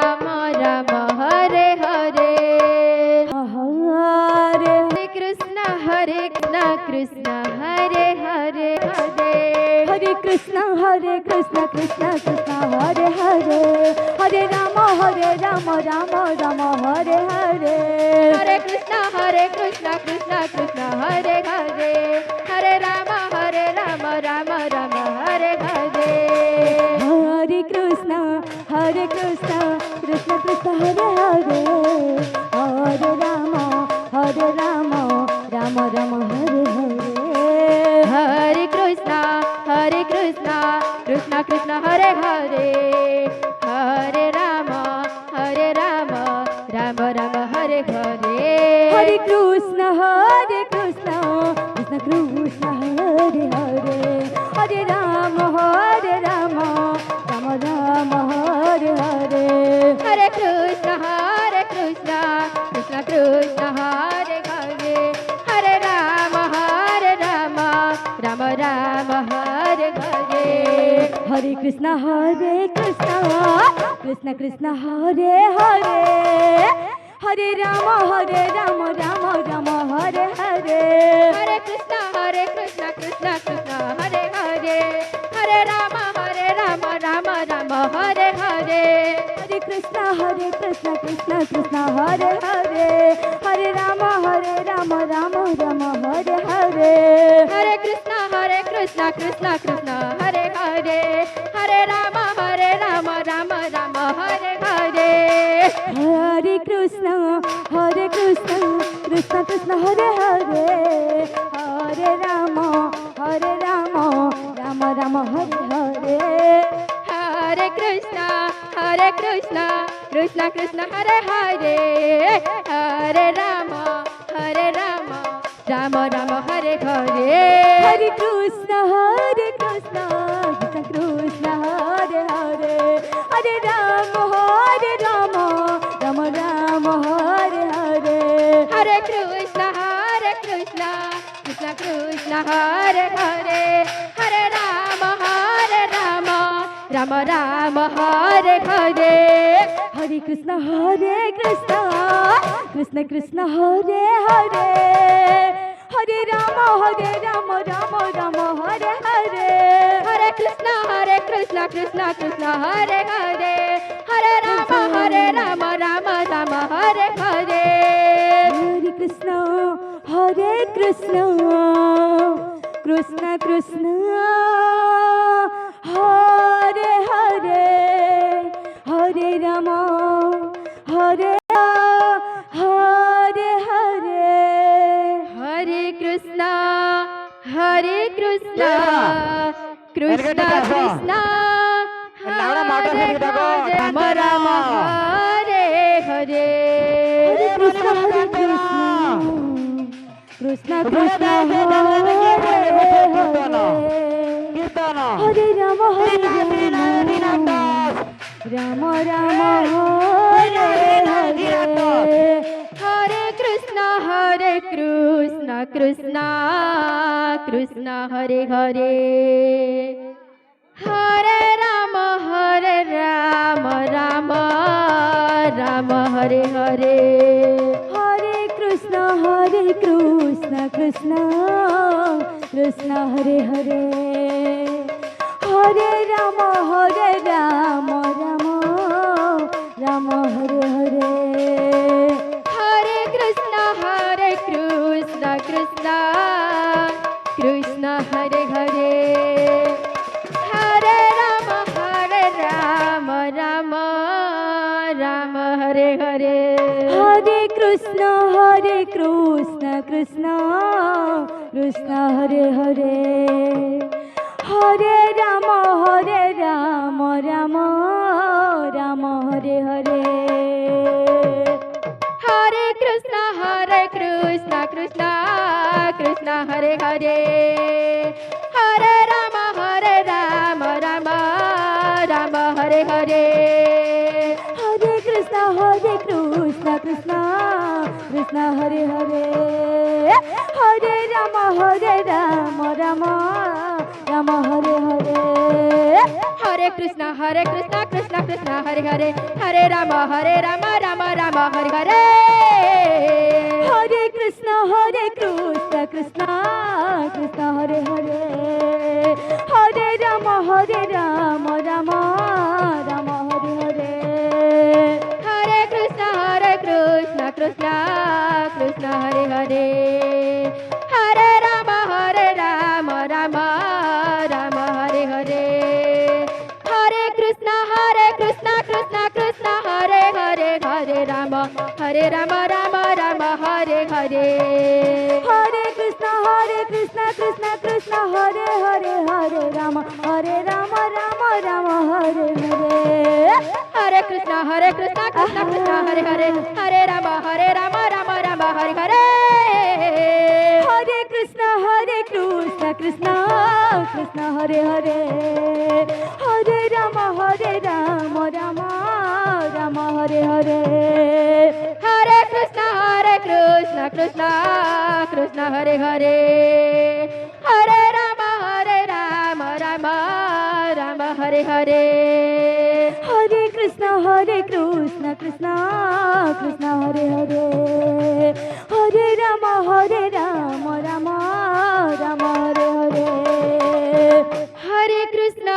राम राम हरे हरे हरे कृष्ण कृष्ण हरे हरे हरे हरे कृष्ण कृष्ण कृष्ण हरे हरे हरे राम राम राम हरे हरे हरे कृष्ण कृष्ण कृष्ण हरे हरे हरे राम राम राम हरे हरे हरे कृष्ण कृष्ण कृष्ण हरे हरे हरे राम राम राम हरे हरे हरे कृष्ण कृष्ण कृष्ण हरे हरे हरे राम राम राम हरे हरे हरे कृष्ण कृष्ण कृष्ण हरे हरे हरे राम राम राम हरे हरे हरे कृष्ण कृष्ण कृष्ण हरे हरे हरे राम राम राम हरे हरे हरे कृष्ण कृष्ण कृष्ण हरे हरे हरे राम राम राम हरे हरे हरे कृष्ण कृष्ण कृष्ण हरे हरे हरे राम राम राम हरे हरे हरे कृष्ण कृष्ण कृष्ण हरे हरे हरे राम राम राम हरे हरे हरे कृष्ण कृष्ण कृष्ण हरे हरे हरे राम राम राम हरे हरे हरे कृष्ण कृष्ण कृष्ण हरे हरे हरे राम राम राम हरे हरे हरे कृष्ण कृष्ण कृष्ण हरे हरे हरे राम राम राम हरे हरे हरे कृष्ण कृष्ण कृष्ण हरे हरे हरे राम राम राम हरे हरे हरे कृष्ण कृष्ण कृष्ण हरे हरे हरे राम राम राम हरे हरे हरे कृष्ण कृष्ण कृष्ण हरे हरे हरे राम राम हरे हरे हरे कृष्ण कृष्ण कृष्ण हरे हरे हरे राम राम हरे हरे हरे कृष्ण कृष्ण कृष्ण हरे हरे हरे राम हरे हरे हरे कृष्ण कृष्ण कृष्ण हरे हरे राम राम हरे हरे हरे कृष्ण कृष्ण कृष्ण हरे हरे राम राम हरे हरे हरे कृष्ण कृष्ण कृष्ण हरे हरे हरे राम राम राम हरे हरे हरे कृष्ण कृष्ण कृष्ण हरे हरे हरे राम राम राम हरे हरे हरे कृष्ण कृष्ण कृष्ण हरे हरे हरे राम राम राम हरे हरे हरे कृष्ण कृष्ण कृष्ण हरे हरे हरे राम राम राम हरे हरे हरे कृष्ण कृष्ण कृष्ण हरे हरे हरे राम राम राम हरे हरे हरे कृष्ण कृष्ण कृष्ण हरे हरे हरे राम राम রাম হরে হরে হরে কৃষ্ণ কৃষ্ণ কৃষ্ণ হরে হরে হরে রাম রাম রাম হরে হরে হরে কৃষ্ণ কৃষ্ণ কৃষ্ণ কৃষ্ণ হরে হরে হরে রাম রাম রাম হরে হরে হরে কৃষ্ণ কৃষ্ণ কৃষ্ণ কৃষ্ণ হরে হরে হরে রাম রাম রাম হরে হরে হরে কৃষ্ণ কৃষ্ণ কৃষ্ণ হরে হরে হরে রাম রাম রাম হরে হরে হরে কৃষ্ণ কৃষ্ণ কৃষ্ণ হরে হরে হরে রাম রাম রাম হরে হরে হরে কৃষ্ণ কৃষ্ণ কৃষ্ণ হরে হরে হরে রাম রাম রাম হরে হরে হরে কৃষ্ণ কৃষ্ণ কৃষ্ণ হরে হরে হরে রাম রাম রাম হরে হরে হরে কৃষ্ণ কৃষ্ণ কৃষ্ণ হরে হরে হরে রাম রাম রাম হরে হরে হরে কৃষ্ণ কৃষ্ণ কৃষ্ণ কৃষ্ণ হরে হরে হরে রাম রাম রাম হরে হরে হরে কৃষ্ণ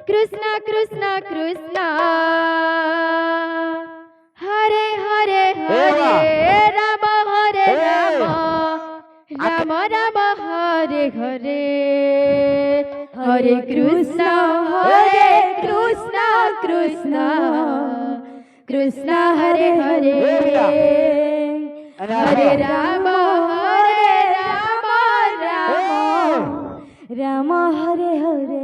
কৃষ্ণ কৃষ্ণ কৃষ্ণ হরে হরে হরে রাম রাম রাম হরে হরে হরে কৃষ্ণ কৃষ্ণ কৃষ্ণ কৃষ্ণ হরে হরে হরে রাম রাম রাম হরে হরে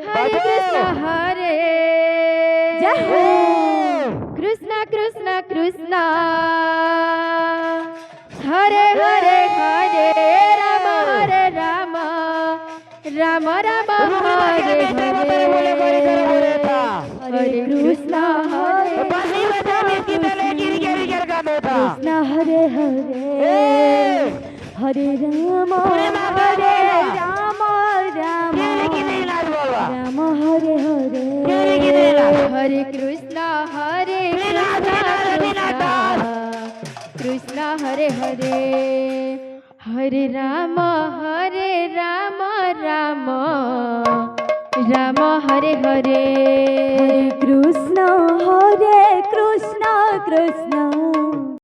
হরে কৃষ্ণ হরে জয় হো। কৃষ্ণ কৃষ্ণ কৃষ্ণ হরে হরে হরে রাম রাম রাম রাম হরে হরে হরে কৃষ্ণ হরে কৃষ্ণ হরে হরে হরে রাম রাম রাম হরে হরে হরে কৃষ্ণ কৃষ্ণ হরে হরে হরে রাম রাম রাম হরে হরে হরে কৃষ্ণ কৃষ্ণ